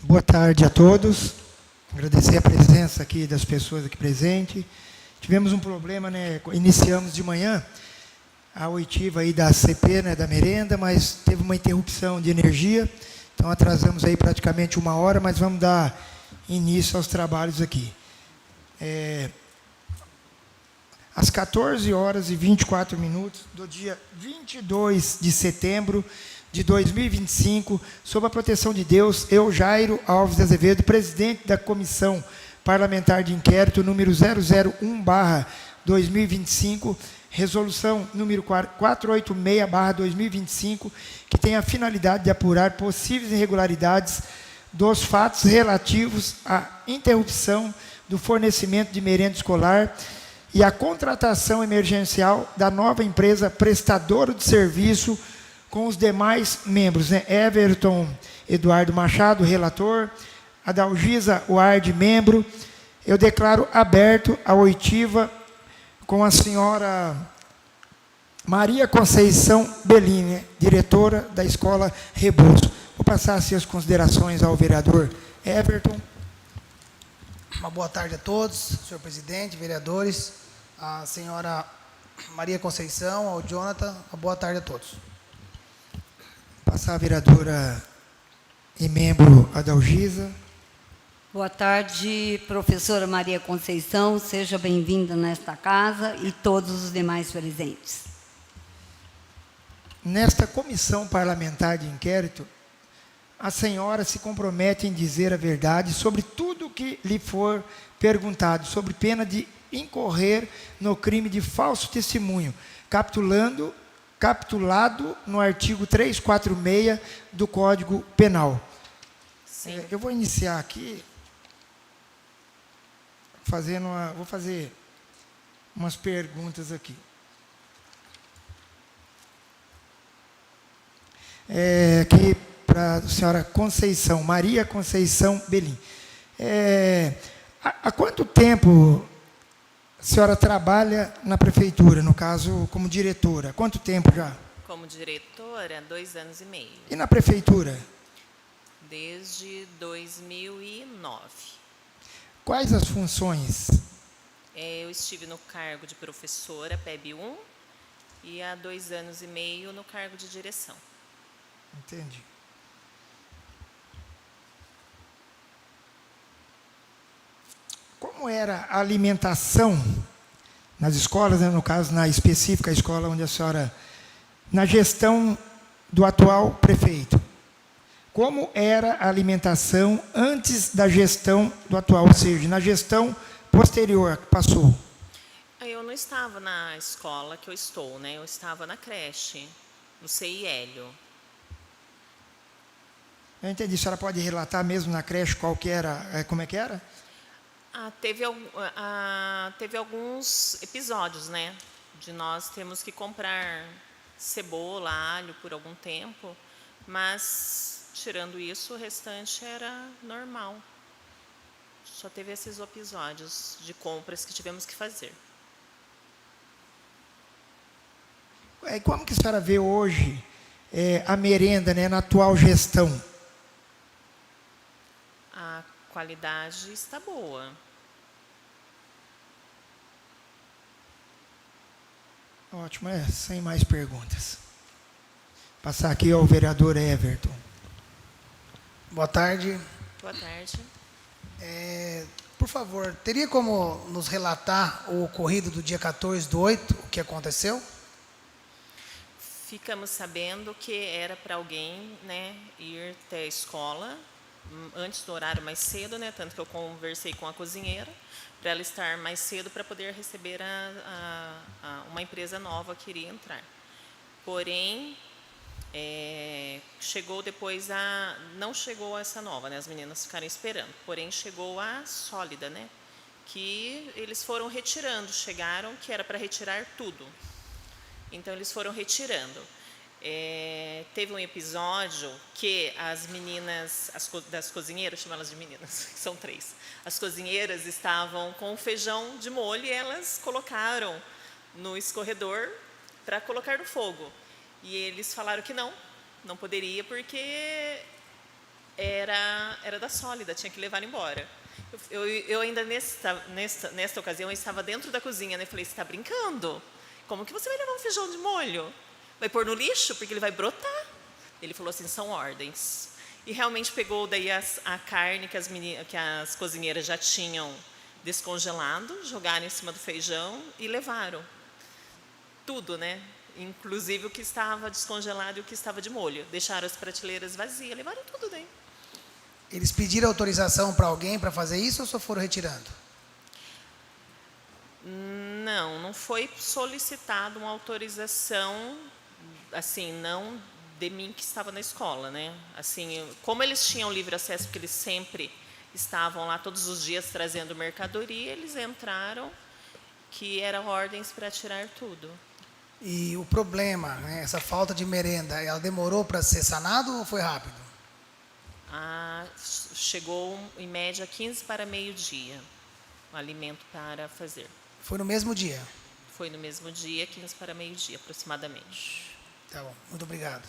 Boa tarde a todos. Agradecer a presença aqui das pessoas aqui presentes. Tivemos um problema, né? Iniciamos de manhã a oitiva aí da CP, né, da merenda, mas teve uma interrupção de energia, então atrasamos aí praticamente 1 hora, mas vamos dar início aos trabalhos aqui. Às 14h24 do dia 22 de setembro de 2025, sob a proteção de Deus, eu, Jairo Alves de Azevedo, presidente da Comissão Parlamentar de Inquérito número 001/2025, resolução número 486/2025, que tem a finalidade de apurar possíveis irregularidades dos fatos relativos à interrupção do fornecimento de merenda escolar e a contratação emergencial da nova empresa prestadora de serviço com os demais membros, né? Everton Eduardo Machado, relator, Adalgisa Ward, membro. Eu declaro aberto a oitiva com a senhora Maria Conceição Bellini, diretora da Escola Rebouças. Vou passar assim as considerações ao vereador Everton. Uma boa tarde a todos, senhor presidente, vereadores, a senhora Maria Conceição, ao Jonathan, uma boa tarde a todos. Passar a vereadora e membro Adalgisa. Boa tarde, professora Maria Conceição, seja bem-vinda nesta casa e todos os demais presentes. Nesta comissão parlamentar de inquérito, a senhora se compromete em dizer a verdade sobre tudo o que lhe for perguntado, sobre pena de incorrer no crime de falso testemunho, capitulado no artigo 346 do Código Penal. Eu vou iniciar aqui vou fazer umas perguntas aqui. Aqui para a senhora Conceição, Maria Conceição Bellini. Há quanto tempo a senhora trabalha na prefeitura, no caso, como diretora? Quanto tempo já? Como diretora, 2 anos e meio. E na prefeitura? Desde 2009. Quais as funções? Eu estive no cargo de professora, PEB 1, e há 2 anos e meio no cargo de direção. Entendi. Como era a alimentação nas escolas, né, no caso, na específica escola onde a senhora, na gestão do atual prefeito? Como era a alimentação antes da gestão do atual, ou seja, na gestão posterior que passou? Eu não estava na escola que eu estou, né? Eu estava na creche, no CIL. Eu entendi. A senhora pode relatar mesmo na creche qual que era, como é que era? Teve alguns episódios, né? De nós temos que comprar cebola, alho por algum tempo, mas tirando isso, o restante era normal. Só teve esses episódios de compras que tivemos que fazer. E como que a senhora vê hoje a merenda, né, na atual gestão? A qualidade está boa. Ótimo, sem mais perguntas. Passar aqui ao vereador Everton. Boa tarde. Boa tarde. Por favor, teria como nos relatar o ocorrido do dia 14/8, o que aconteceu? Ficamos sabendo que era para alguém, né, ir até a escola antes do horário mais cedo, né, tanto que eu conversei com a cozinheira para ela estar mais cedo para poder receber uma empresa nova que iria entrar. Porém, chegou depois não chegou essa nova, né, as meninas ficaram esperando, porém chegou a sólida, né, que eles foram retirando, chegaram que era para retirar tudo. Então, eles foram retirando. Teve um episódio que as meninas, das cozinheiras, chamo elas de meninas, são 3. As cozinheiras estavam com o feijão de molho e elas colocaram no escorredor para colocar no fogo. E eles falaram que não poderia, porque era da Sólida, tinha que levar embora. Eu ainda, nesta ocasião, eu estava dentro da cozinha, né? Eu falei, você está brincando? Como que você vai levar um feijão de molho? Vai pôr no lixo? Porque ele vai brotar. Ele falou assim, são ordens. E realmente pegou daí a carne que as cozinheiras já tinham descongelado, jogaram em cima do feijão e levaram. Tudo, né? Inclusive o que estava descongelado e o que estava de molho. Deixaram as prateleiras vazias, levaram tudo daí. Eles pediram autorização para alguém para fazer isso ou só foram retirando? Não foi solicitado uma autorização, assim, não de mim que estava na escola, né? Assim, como eles tinham livre acesso, porque eles sempre estavam lá todos os dias trazendo mercadoria, eles entraram, que eram ordens para tirar tudo. E o problema, né, essa falta de merenda, ela demorou para ser sanado ou foi rápido? Chegou em média 15 para meio-dia, o alimento para fazer. Foi no mesmo dia? Foi no mesmo dia, 15 para meio-dia, aproximadamente. Tá bom, muito obrigado.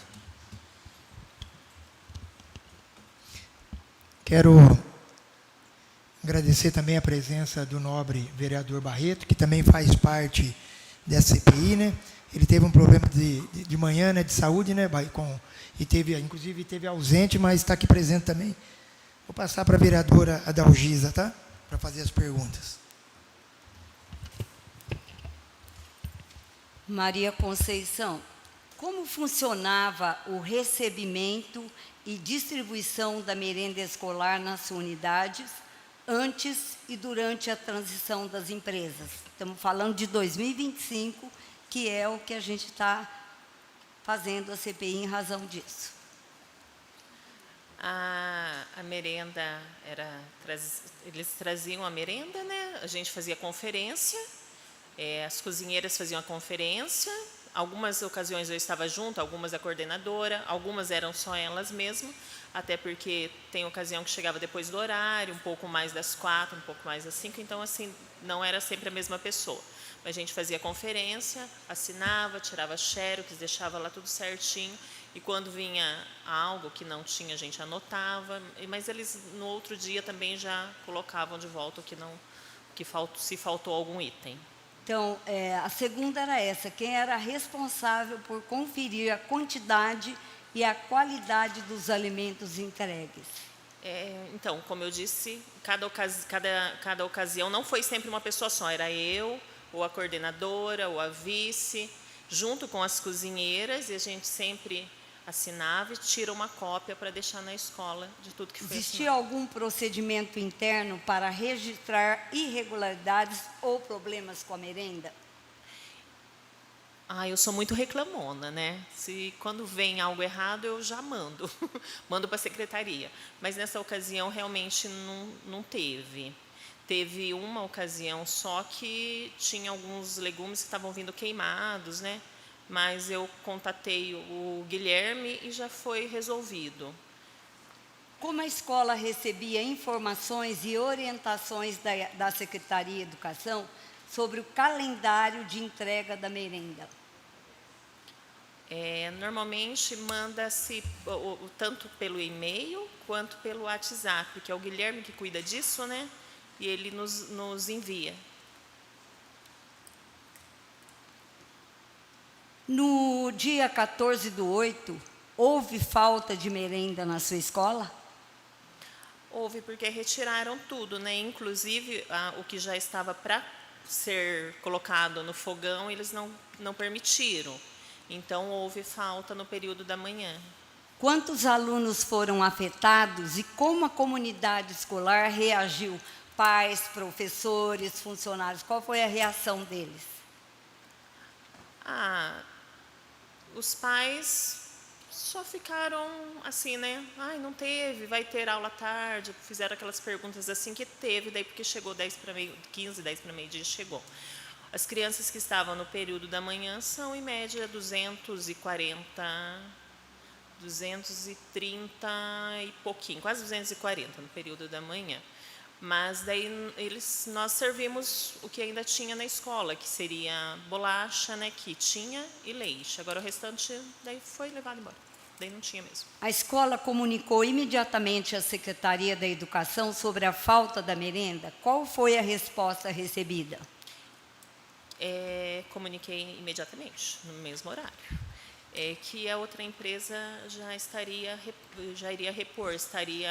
Quero agradecer também a presença do nobre vereador Barreto, que também faz parte dessa CPI, né? Ele teve um problema de manhã, né, de saúde, né, inclusive teve ausente, mas está aqui presente também. Vou passar para a vereadora Adalgisa, tá? Para fazer as perguntas. Maria Conceição, como funcionava o recebimento e distribuição da merenda escolar nas suas unidades antes e durante a transição das empresas? Estamos falando de 2025, que é o que a gente está fazendo a CPI em razão disso. A merenda eles traziam a merenda, né? A gente fazia conferência, as cozinheiras faziam a conferência. Algumas ocasiões eu estava junto, algumas a coordenadora, algumas eram só elas mesmas, até porque tem ocasião que chegava depois do horário, um pouco mais das 4, um pouco mais das 5, então assim, não era sempre a mesma pessoa. Mas a gente fazia conferência, assinava, tirava xerox, deixava lá tudo certinho, e quando vinha algo que não tinha, a gente anotava, mas eles no outro dia também já colocavam de volta se faltou algum item. Então, a segunda era essa, quem era responsável por conferir a quantidade e a qualidade dos alimentos entregues? Então, como eu disse, cada ocasião não foi sempre uma pessoa só, era eu, ou a coordenadora, ou a vice, junto com as cozinheiras, e a gente sempre assinava e tira uma cópia para deixar na escola de tudo que foi Existia assinado. algum procedimento interno para registrar irregularidades ou problemas com a merenda? Eu sou muito reclamona, né? Quando vem algo errado, eu já mando. Mando para a secretaria. Mas nessa ocasião, realmente, não teve. Teve uma ocasião só que tinha alguns legumes que estavam vindo queimados, né? Mas eu contatei o Guilherme e já foi resolvido. Como a escola recebia informações e orientações da Secretaria de Educação sobre o calendário de entrega da merenda? Normalmente manda-se tanto pelo e-mail quanto pelo WhatsApp, que é o Guilherme que cuida disso, né? E ele nos envia. No dia 14/8, houve falta de merenda na sua escola? Houve, porque retiraram tudo, né? Inclusive, o que já estava para ser colocado no fogão, eles não permitiram. Então, houve falta no período da manhã. Quantos alunos foram afetados e como a comunidade escolar reagiu? Pais, professores, funcionários, qual foi a reação deles? Os pais só ficaram assim, né? Não teve, vai ter aula à tarde. Fizeram aquelas perguntas assim que teve, daí porque chegou 15, 10 para meio-dia chegou. As crianças que estavam no período da manhã são, em média, 240, 230 e pouquinho, quase 240 no período da manhã. Mas daí nós servimos o que ainda tinha na escola, que seria bolacha, né, que tinha, e leite. Agora o restante daí foi levado embora. daí não tinha mesmo. A escola comunicou imediatamente à Secretaria da Educação sobre a falta da merenda? Qual foi a resposta recebida? Comuniquei imediatamente, no mesmo horário. Que a outra empresa já iria repor, estaria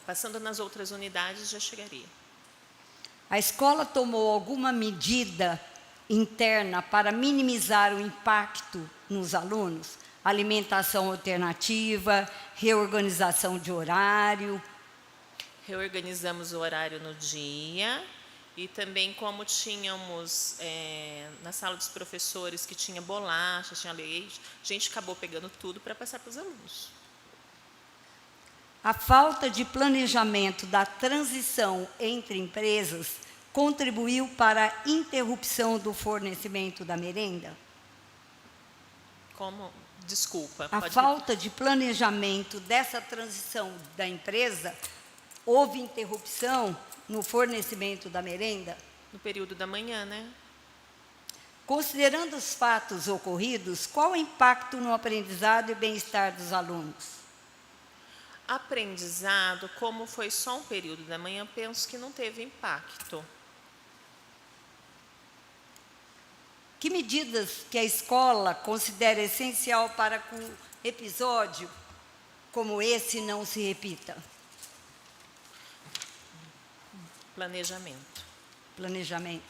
passando nas outras unidades, já chegaria. A escola tomou alguma medida interna para minimizar o impacto nos alunos? Alimentação alternativa, reorganização de horário? Reorganizamos o horário no dia e também, como tínhamos na sala dos professores, que tinha bolacha, tinha leite, a gente acabou pegando tudo para passar para os alunos. A falta de planejamento da transição entre empresas contribuiu para a interrupção do fornecimento da merenda? Como? Desculpa. A falta de planejamento dessa transição da empresa, houve interrupção no fornecimento da merenda? No período da manhã, né? Considerando os fatos ocorridos, qual o impacto no aprendizado e bem-estar dos alunos? Aprendizado, como foi só um período da manhã, penso que não teve impacto. Que medidas que a escola considera essencial para que um episódio como esse não se repita? Planejamento. Planejamento.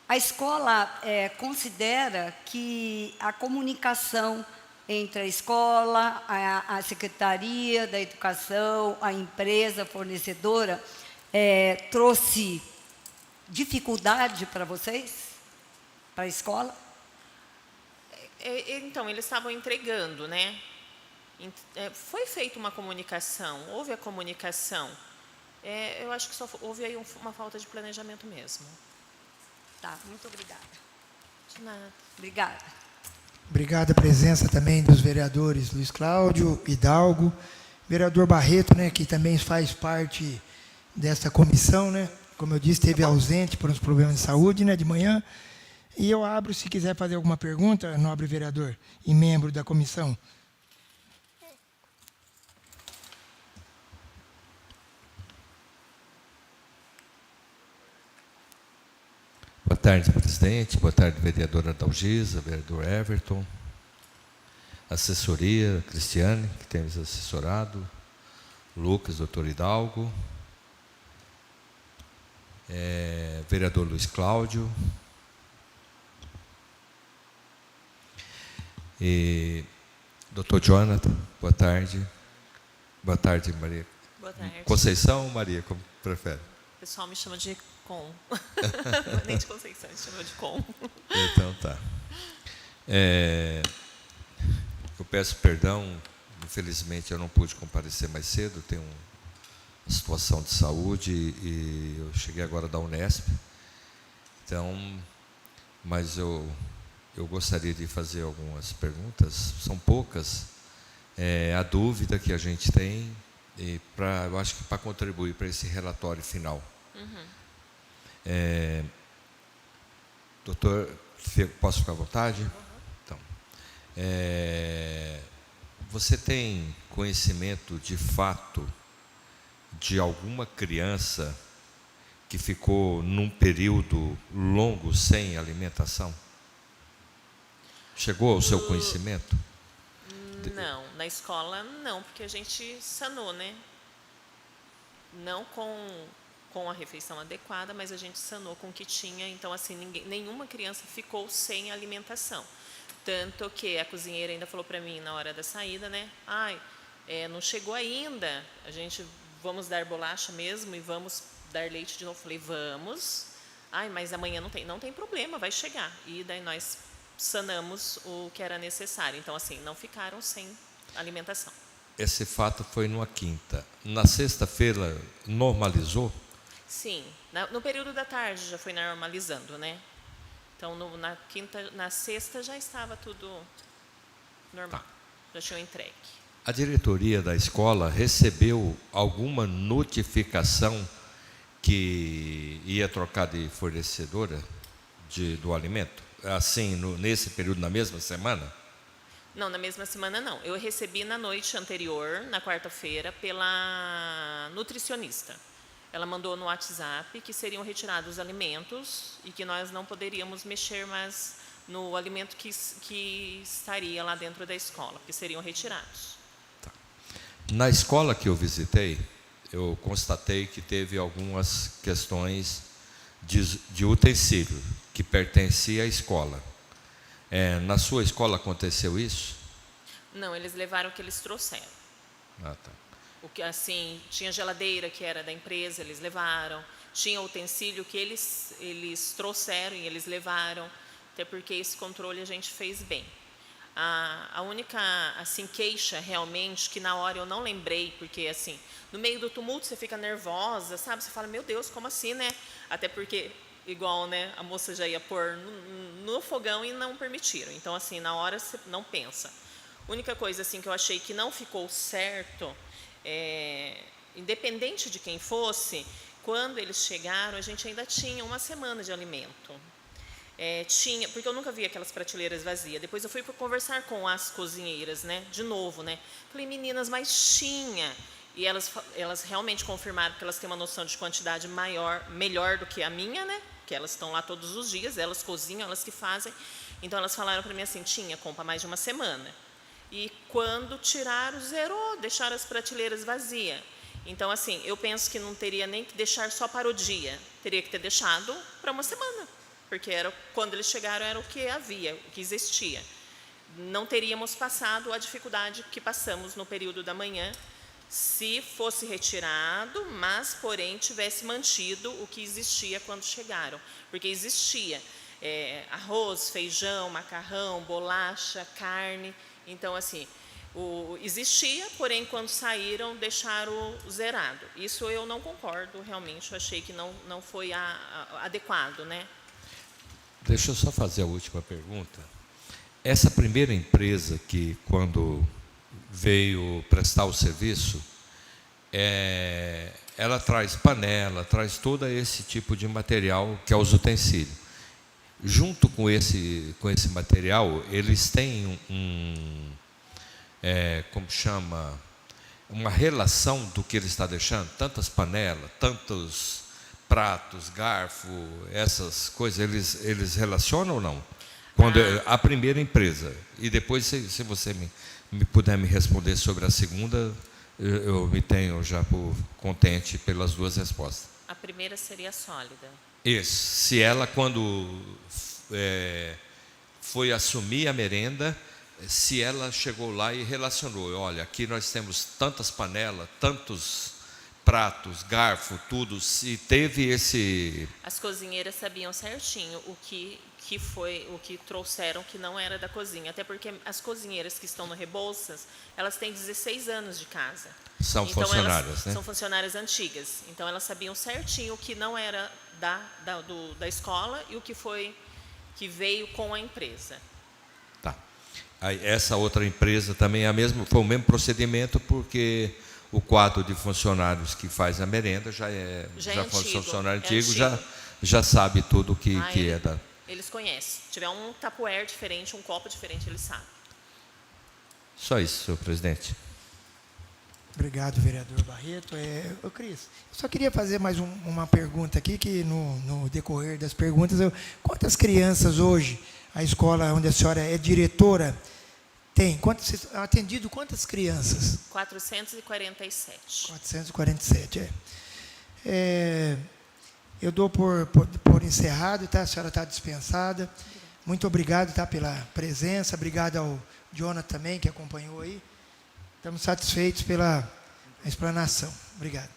A escola considera que a comunicação entre a escola, a Secretaria da Educação, a empresa fornecedora, trouxe dificuldade para vocês? Para a escola? Então, eles estavam entregando, né? Foi feita uma comunicação, houve a comunicação. Eu acho que só houve aí uma falta de planejamento mesmo. Tá, muito obrigada. De nada. Obrigada. Obrigado a presença também dos vereadores Luiz Cláudio, Hidalgo, vereador Barreto, né, que também faz parte dessa comissão, né? Como eu disse, esteve ausente por uns problemas de saúde, né, de manhã. E eu abro, se quiser fazer alguma pergunta, nobre vereador e membro da comissão. Boa tarde, presidente. Boa tarde, vereadora Dalgisa, vereador Everton. Assessoria, Cristiane, que temos assessorado. Lucas, doutor Hidalgo. Vereador Luiz Cláudio. E doutor Jonathan, boa tarde. Boa tarde, Maria. Boa tarde. Conceição ou Maria, como prefere? O pessoal me chama de Com. Nem de Conceição, me chama de Com. Então tá. Eu peço perdão, infelizmente eu não pude comparecer mais cedo, tenho uma situação de saúde e eu cheguei agora da Unesp. Então, mas eu gostaria de fazer algumas perguntas, são poucas. A dúvida que a gente tem, eu acho que para contribuir para esse relatório final. Doutor, posso ficar à vontade? Então, você tem conhecimento de fato de alguma criança que ficou num período longo sem alimentação? Chegou ao seu conhecimento? Não, na escola não, porque a gente sanou, né? Não com a refeição adequada, mas a gente sanou com o que tinha, então assim, nenhuma criança ficou sem alimentação. Tanto que a cozinheira ainda falou para mim na hora da saída, né? Não chegou ainda, vamos dar bolacha mesmo e vamos dar leite de novo. Falei, vamos. Mas amanhã não tem problema, vai chegar. E daí nós sanamos o que era necessário. Então, assim, não ficaram sem alimentação. Esse fato foi numa quinta. Na sexta-feira, normalizou? Sim. No período da tarde já foi normalizando, né? Então, na sexta já estava tudo normal. Tá. Já tinham entregue. A diretoria da escola recebeu alguma notificação que ia trocar de fornecedora do alimento? assim, nesse período, na mesma semana? Não, na mesma semana não. Eu recebi na noite anterior, na quarta-feira, pela nutricionista. Ela mandou no WhatsApp que seriam retirados os alimentos e que nós não poderíamos mexer mais no alimento que estaria lá dentro da escola, que seriam retirados. Tá. Na escola que eu visitei, eu constatei que teve algumas questões de utensílio que pertencia à escola. Na sua escola aconteceu isso? Não, eles levaram o que eles trouxeram. Ah, tá. O que, assim, tinha geladeira que era da empresa, eles levaram. Tinha utensílio que eles trouxeram e eles levaram. Até porque esse controle a gente fez bem. A única assim, queixa realmente, que na hora eu não lembrei, porque assim, no meio do tumulto você fica nervosa, sabe? Você fala, meu Deus, como assim, né? Até porque, igual, né, a moça já ia pôr no fogão e não permitiram. Então, assim, na hora você não pensa. A única coisa assim, que eu achei que não ficou certo, independente de quem fosse, quando eles chegaram, a gente ainda tinha uma semana de alimento. Tinha, porque eu nunca vi aquelas prateleiras vazias. Depois eu fui para conversar com as cozinheiras, né, de novo, né. Falei, meninas, mas tinha. E elas realmente confirmaram que elas têm uma noção de quantidade melhor do que a minha, né, que elas estão lá todos os dias, elas cozinham, elas que fazem. Então elas falaram para mim assim, tinha, compra mais de uma semana. E quando tiraram, zerou, deixaram as prateleiras vazias. Então, assim, eu penso que não teria nem que deixar só para o dia, teria que ter deixado para uma semana. Porque quando eles chegaram era o que havia, o que existia. Não teríamos passado a dificuldade que passamos no período da manhã, se fosse retirado, mas, porém, tivesse mantido o que existia quando chegaram. Porque existia arroz, feijão, macarrão, bolacha, carne. Então, assim, existia, porém, quando saíram, deixaram zerado. Isso eu não concordo, realmente, eu achei que não foi adequado, né? Deixa eu só fazer a última pergunta. Essa primeira empresa que, quando veio prestar o serviço, ela traz panela, traz todo esse tipo de material que é os utensílios. Junto com esse material, eles têm como chama, uma relação do que ele está deixando, tantas panelas, tantos pratos, garfo, essas coisas, eles relacionam ou não? Quando a primeira empresa, e depois, se você me puder me responder sobre a segunda, eu me tenho já contente pelas duas respostas. A primeira seria sólida. Isso, se ela, quando foi assumir a merenda, se ela chegou lá e relacionou, olha, aqui nós temos tantas panelas, tantos pratos, garfo, tudo, se teve esse... As cozinheiras sabiam certinho o que trouxeram que não era da cozinha, até porque as cozinheiras que estão no Rebouças, elas têm 16 anos de casa. São então, funcionárias, né? São funcionárias antigas, então elas sabiam certinho o que não era da escola e o que veio com a empresa. Tá. Aí, essa outra empresa também foi o mesmo procedimento, porque o quadro de funcionários que faz a merenda já foi um funcionário antigo, já sabe tudo o que é da... Eles conhecem. Se tiver um tapuér diferente, um copo diferente, eles sabem. Só isso, senhor presidente. Obrigado, vereador Barreto. Cris, eu só queria fazer mais uma pergunta aqui, que no decorrer das perguntas, quantas crianças hoje, a escola onde a senhora é diretora, tem? Atendido quantas crianças? 447. 447, eu dou por encerrado, tá? A senhora está dispensada. Muito obrigado, tá, pela presença. Obrigado ao Jonathan também, que acompanhou aí. Estamos satisfeitos pela explanação. Obrigado.